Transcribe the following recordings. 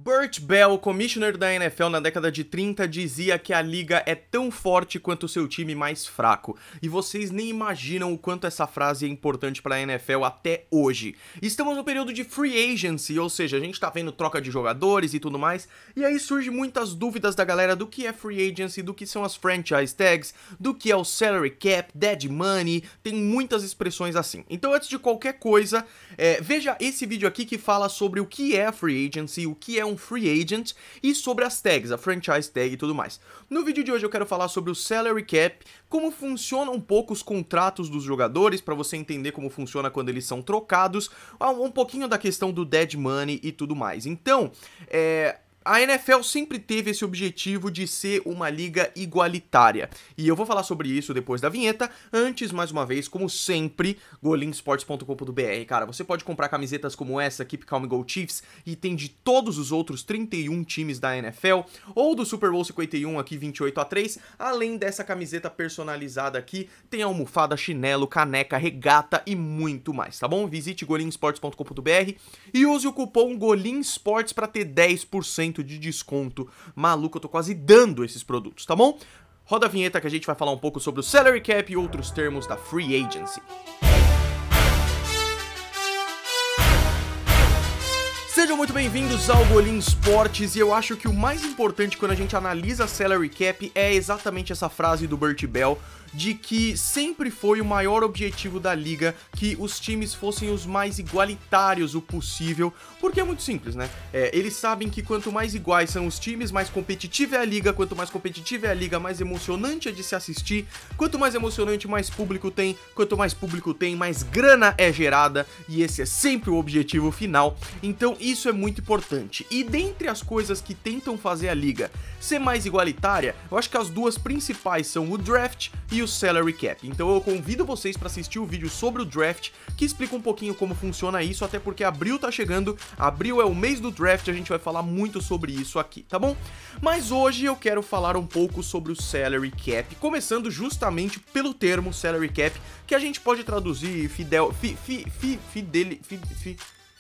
Burt Bell, commissioner da NFL na década de 30, dizia que a liga é tão forte quanto o seu time mais fraco. E vocês nem imaginam o quanto essa frase é importante para a NFL até hoje. Estamos no período de free agency, ou seja, a gente tá vendo troca de jogadores e tudo mais, e aí surgem muitas dúvidas da galera do que é free agency, do que são as franchise tags, do que é o salary cap, dead money, tem muitas expressões assim. Então antes de qualquer coisa, veja esse vídeo aqui que fala sobre o que é a free agency, o que é um free agent e sobre as tags, a franchise tag e tudo mais. No vídeo de hoje eu quero falar sobre o salary cap, como funcionam um pouco os contratos dos jogadores, para você entender como funciona quando eles são trocados, um pouquinho da questão do dead money e tudo mais. Então, a NFL sempre teve esse objetivo de ser uma liga igualitária, e eu vou falar sobre isso depois da vinheta. Antes, mais uma vez, como sempre, golinsports.com.br, cara, você pode comprar camisetas como essa, Keep Calm Go Chiefs, e tem de todos os outros 31 times da NFL, ou do Super Bowl 51 aqui 28-3, além dessa camiseta personalizada aqui, tem almofada, chinelo, caneca, regata e muito mais, tá bom? Visite golinsports.com.br e use o cupom GOLINSPORTS para ter 10% de desconto. Maluco, eu tô quase dando esses produtos, tá bom? Roda a vinheta que a gente vai falar um pouco sobre o salary cap e outros termos da free agency. Sejam muito bem-vindos ao Golim Esportes, e eu acho que o mais importante quando a gente analisa salary cap é exatamente essa frase do Burt Bell, de que sempre foi o maior objetivo da liga que os times fossem os mais igualitários o possível, porque é muito simples, né? Eles sabem que quanto mais iguais são os times, mais competitiva é a liga, quanto mais competitiva é a liga, mais emocionante é de se assistir, quanto mais emocionante, mais público tem, quanto mais público tem, mais grana é gerada, e esse é sempre o objetivo final. Então isso é muito importante. E dentre as coisas que tentam fazer a liga ser mais igualitária, eu acho que as duas principais são o draft e o salary cap. Então eu convido vocês para assistir o vídeo sobre o draft, que explica um pouquinho como funciona isso, até porque abril tá chegando, abril é o mês do draft, a gente vai falar muito sobre isso aqui, tá bom? Mas hoje eu quero falar um pouco sobre o salary cap, começando justamente pelo termo salary cap, que a gente pode traduzir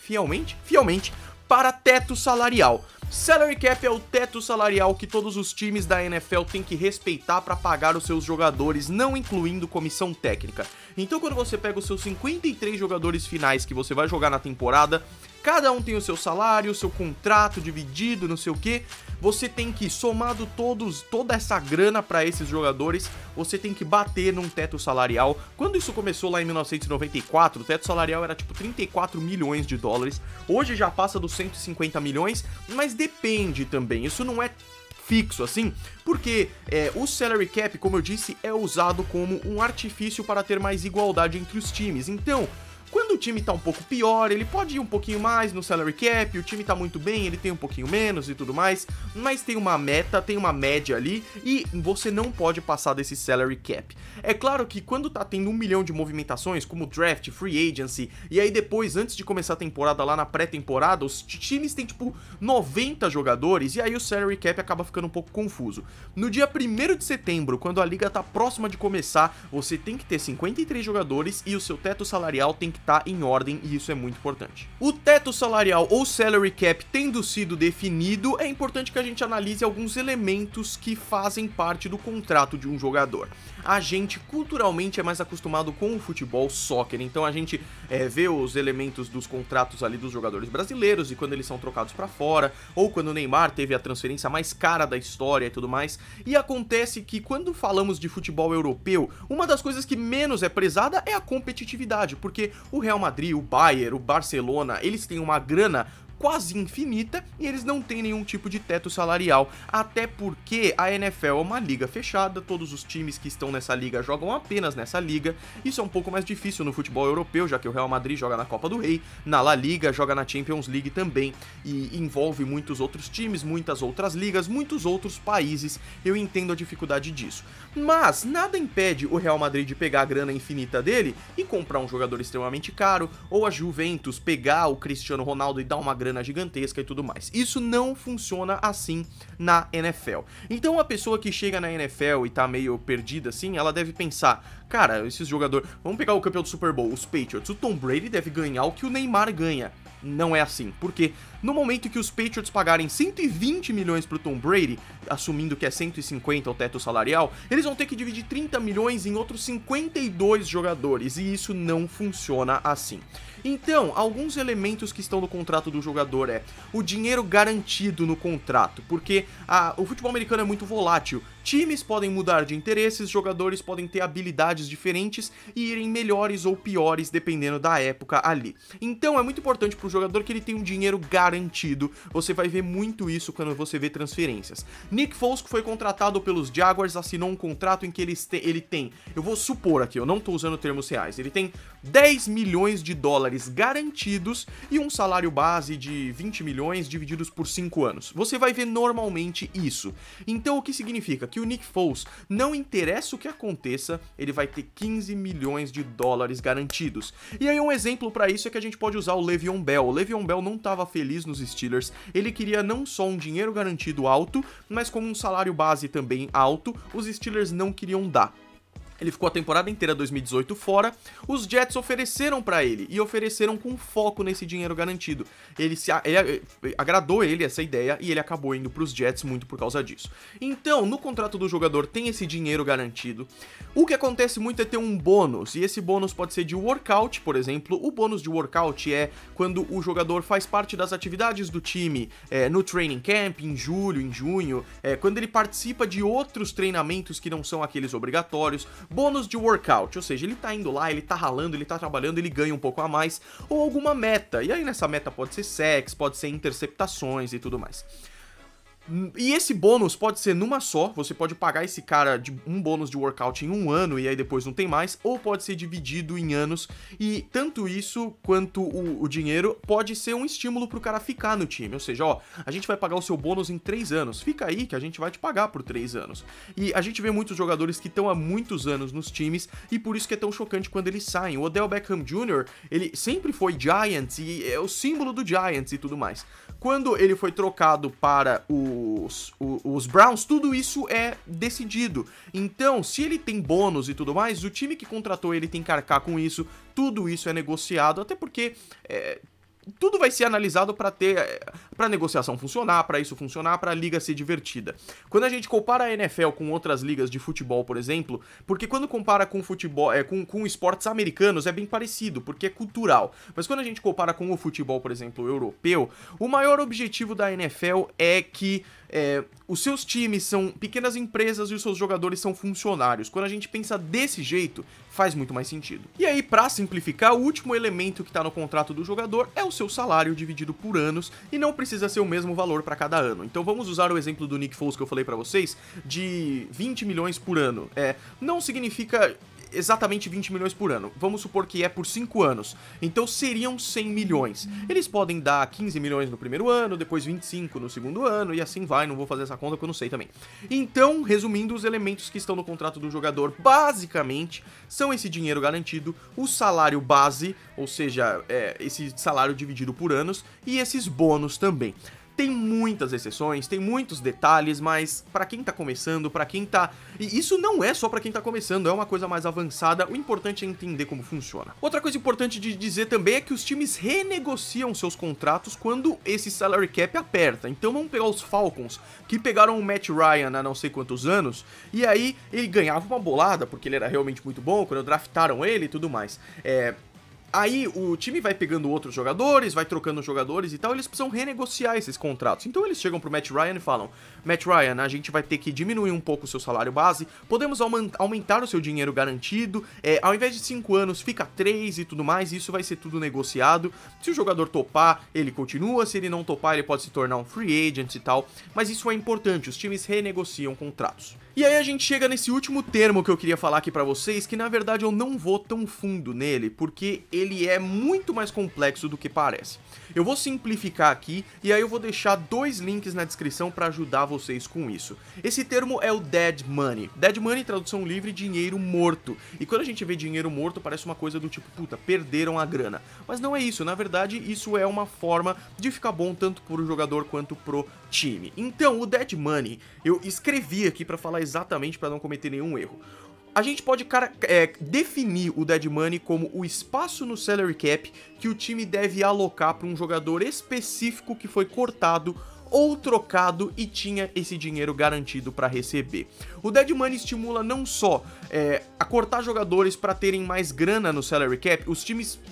fielmente para teto salarial. Salary cap é o teto salarial que todos os times da NFL têm que respeitar para pagar os seus jogadores, não incluindo comissão técnica. Então quando você pega os seus 53 jogadores finais que você vai jogar na temporada, cada um tem o seu salário, o seu contrato dividido, não sei o que, você tem que, somado toda essa grana para esses jogadores, você tem que bater num teto salarial. Quando isso começou lá em 1994, o teto salarial era tipo 34 milhões de dólares, hoje já passa dos 150 milhões, mas depende também, isso não é fixo assim, porque o salary cap, como eu disse, é usado como um artifício para ter mais igualdade entre os times. Então, quando o time tá um pouco pior, ele pode ir um pouquinho mais no salary cap, o time tá muito bem, ele tem um pouquinho menos e tudo mais, mas tem uma meta, tem uma média ali, e você não pode passar desse salary cap. É claro que quando tá tendo 1 milhão de movimentações, como draft, free agency, e aí depois, antes de começar a temporada, lá na pré-temporada, os times têm tipo 90 jogadores, e aí o salary cap acaba ficando um pouco confuso. No dia 1º de setembro, quando a liga tá próxima de começar, você tem que ter 53 jogadores e o seu teto salarial tem que tá em ordem, e isso é muito importante. O teto salarial ou salary cap tendo sido definido, é importante que a gente analise alguns elementos que fazem parte do contrato de um jogador. A gente culturalmente é mais acostumado com o futebol soccer, então a gente vê os elementos dos contratos ali dos jogadores brasileiros, e quando eles são trocados pra fora, ou quando o Neymar teve a transferência mais cara da história e tudo mais, e acontece que quando falamos de futebol europeu, uma das coisas que menos é prezada é a competitividade, porque o Real Madrid, o Bayern, o Barcelona, eles têm uma grana quase infinita e eles não têm nenhum tipo de teto salarial, até porque a NFL é uma liga fechada, todos os times que estão nessa liga jogam apenas nessa liga. Isso é um pouco mais difícil no futebol europeu, já que o Real Madrid joga na Copa do Rei, na La Liga, joga na Champions League também, e envolve muitos outros times, muitas outras ligas, muitos outros países. Eu entendo a dificuldade disso, mas nada impede o Real Madrid de pegar a grana infinita dele e comprar um jogador extremamente caro, ou a Juventus pegar o Cristiano Ronaldo e dar uma grana gigantesca e tudo mais. Isso não funciona assim na NFL. Então a pessoa que chega na NFL e tá meio perdida assim, ela deve pensar, cara, esses jogadores, vamos pegar o campeão do Super Bowl, os Patriots, o Tom Brady deve ganhar o que o Neymar ganha. Não é assim, porque no momento que os Patriots pagarem 120 milhões pro Tom Brady, assumindo que é 150 o teto salarial, eles vão ter que dividir 30 milhões em outros 52 jogadores, e isso não funciona assim. Então, alguns elementos que estão no contrato do jogador é o dinheiro garantido no contrato, porque o futebol americano é muito volátil. Times podem mudar de interesses, jogadores podem ter habilidades diferentes e irem melhores ou piores dependendo da época ali. Então é muito importante para o jogador que ele tenha um dinheiro garantido. Você vai ver muito isso quando você vê transferências. Nick Foles foi contratado pelos Jaguars, assinou um contrato em que ele tem, eu vou supor aqui, eu não estou usando termos reais, ele tem 10 milhões de dólares garantidos e um salário base de 20 milhões divididos por 5 anos. Você vai ver normalmente isso. Então o que significa? Que o Nick Foles, não interessa o que aconteça, ele vai ter 15 milhões de dólares garantidos. E aí um exemplo para isso é que a gente pode usar o Le'Veon Bell. O Le'Veon Bell não estava feliz nos Steelers, ele queria não só um dinheiro garantido alto, mas como um salário base também alto, os Steelers não queriam dar. Ele ficou a temporada inteira 2018 fora, os Jets ofereceram pra ele, e ofereceram com foco nesse dinheiro garantido. Agradou ele essa ideia, e ele acabou indo pros Jets muito por causa disso. Então, no contrato do jogador tem esse dinheiro garantido. O que acontece muito é ter um bônus, e esse bônus pode ser de workout, por exemplo. O bônus de workout é quando o jogador faz parte das atividades do time no training camp, em julho, em junho, quando ele participa de outros treinamentos que não são aqueles obrigatórios. Bônus de workout, ou seja, ele tá indo lá, ele tá ralando, ele tá trabalhando, ele ganha um pouco a mais, ou alguma meta, e aí nessa meta pode ser sacks, pode ser interceptações e tudo mais. E esse bônus pode ser numa só, você pode pagar esse cara de um bônus de workout em um ano e aí depois não tem mais, ou pode ser dividido em anos, e tanto isso quanto o dinheiro pode ser um estímulo pro cara ficar no time, ou seja, ó, a gente vai pagar o seu bônus em 3 anos, fica aí que a gente vai te pagar por 3 anos. E a gente vê muitos jogadores que estão há muitos anos nos times, e por isso que é tão chocante quando eles saem. O Odell Beckham Jr., ele sempre foi Giants, e é o símbolo do Giants e tudo mais. Quando ele foi trocado para os Browns, tudo isso é decidido. Então, se ele tem bônus e tudo mais, o time que contratou ele tem que arcar com isso, tudo isso é negociado, até porque tudo vai ser analisado para a negociação funcionar, para isso funcionar, para a liga ser divertida. Quando a gente compara a NFL com outras ligas de futebol, por exemplo, porque quando compara com futebol, com esportes americanos é bem parecido, porque é cultural. Mas quando a gente compara com o futebol, por exemplo, europeu, o maior objetivo da NFL é que os seus times são pequenas empresas e os seus jogadores são funcionários. Quando a gente pensa desse jeito, faz muito mais sentido. E aí, pra simplificar, o último elemento que tá no contrato do jogador é o seu salário dividido por anos, e não precisa ser o mesmo valor para cada ano. Então vamos usar o exemplo do Nick Foles que eu falei pra vocês, de 20 milhões por ano. Não significa exatamente 20 milhões por ano, vamos supor que é por 5 anos, então seriam 100 milhões. Eles podem dar 15 milhões no primeiro ano, depois 25 no segundo ano, e assim vai, não vou fazer essa conta porque eu não sei também. Então, resumindo, os elementos que estão no contrato do jogador, basicamente, são esse dinheiro garantido, o salário base, ou seja, esse salário dividido por anos, e esses bônus também. Tem muitas exceções, tem muitos detalhes, mas pra quem tá começando, pra quem tá... E isso não é só pra quem tá começando, é uma coisa mais avançada, o importante é entender como funciona. Outra coisa importante de dizer também é que os times renegociam seus contratos quando esse salary cap aperta. Então vamos pegar os Falcons, que pegaram o Matt Ryan há não sei quantos anos, e aí ele ganhava uma bolada, porque ele era realmente muito bom, quando draftaram ele e tudo mais. Aí o time vai pegando outros jogadores, vai trocando jogadores e tal, eles precisam renegociar esses contratos. Então eles chegam pro Matt Ryan e falam: Matt Ryan, a gente vai ter que diminuir um pouco o seu salário base, podemos aumentar o seu dinheiro garantido, ao invés de 5 anos fica 3 e tudo mais, e isso vai ser tudo negociado. Se o jogador topar, ele continua, se ele não topar, ele pode se tornar um free agent e tal, mas isso é importante, os times renegociam contratos. E aí a gente chega nesse último termo que eu queria falar aqui pra vocês, que na verdade eu não vou tão fundo nele, porque ele é muito mais complexo do que parece. Eu vou simplificar aqui, e aí eu vou deixar 2 links na descrição pra ajudar vocês com isso. Esse termo é o dead money. Dead money, tradução livre, dinheiro morto. E quando a gente vê dinheiro morto, parece uma coisa do tipo, puta, perderam a grana. Mas não é isso, na verdade isso é uma forma de ficar bom tanto pro jogador quanto pro time. Então, o dead money, eu escrevi aqui pra falar exatamente para não cometer nenhum erro. a gente pode definir o dead money como o espaço no salary cap que o time deve alocar para um jogador específico que foi cortado ou trocado e tinha esse dinheiro garantido para receber. O dead money estimula não só a cortar jogadores para terem mais grana no salary cap,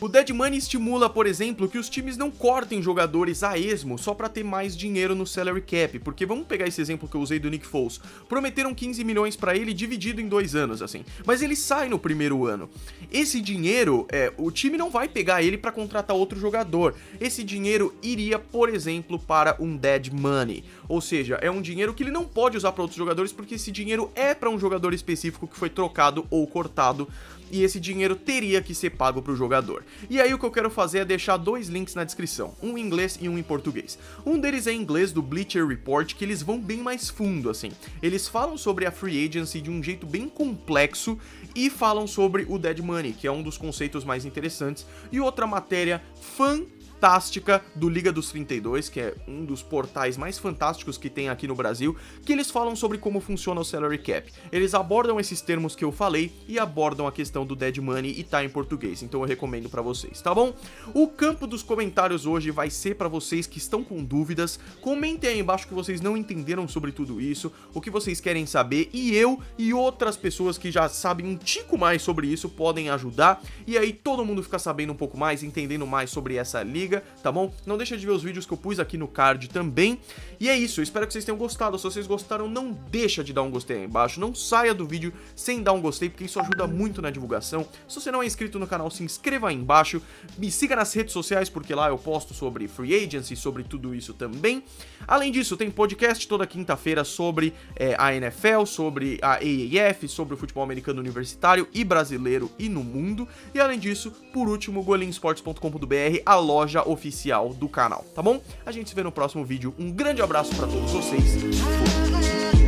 o dead money estimula, por exemplo, que os times não cortem jogadores a esmo só para ter mais dinheiro no salary cap, porque vamos pegar esse exemplo que eu usei do Nick Foles, prometeram 15 milhões para ele dividido em 2 anos, assim, mas ele sai no primeiro ano. Esse dinheiro, o time não vai pegar ele para contratar outro jogador, esse dinheiro iria, por exemplo, para um dead money, ou seja, é um dinheiro que ele não pode usar para outros jogadores porque esse dinheiro é para um jogador específico que foi trocado ou cortado e esse dinheiro teria que ser pago para o jogador. E aí o que eu quero fazer é deixar 2 links na descrição, um em inglês e um em português. Um deles é em inglês do Bleacher Report, que eles vão bem mais fundo, assim. Eles falam sobre a free agency de um jeito bem complexo e falam sobre o dead money, que é um dos conceitos mais interessantes, e outra matéria fantástica do Liga dos 32, que é um dos portais mais fantásticos que tem aqui no Brasil, que eles falam sobre como funciona o salary cap. Eles abordam esses termos que eu falei e abordam a questão do dead money e tá em português, então eu recomendo pra vocês, tá bom? O campo dos comentários hoje vai ser pra vocês que estão com dúvidas. Comentem aí embaixo o que vocês não entenderam sobre tudo isso, o que vocês querem saber, e eu e outras pessoas que já sabem um tico mais sobre isso podem ajudar, e aí todo mundo fica sabendo um pouco mais, entendendo mais sobre essa liga, tá bom? Não deixa de ver os vídeos que eu pus aqui no card também. E é isso, eu espero que vocês tenham gostado. Se vocês gostaram, não deixa de dar um gostei aí embaixo. Não saia do vídeo sem dar um gostei, porque isso ajuda muito na divulgação. Se você não é inscrito no canal, se inscreva aí embaixo. Me siga nas redes sociais, porque lá eu posto sobre free agency, sobre tudo isso também. Além disso, tem podcast toda quinta-feira sobre a NFL, sobre a AAF, sobre o futebol americano universitário e brasileiro e no mundo. E além disso, por último, golinsports.com.br, a loja oficial do canal, tá bom? A gente se vê no próximo vídeo. Um grande abraço pra todos vocês. Fui.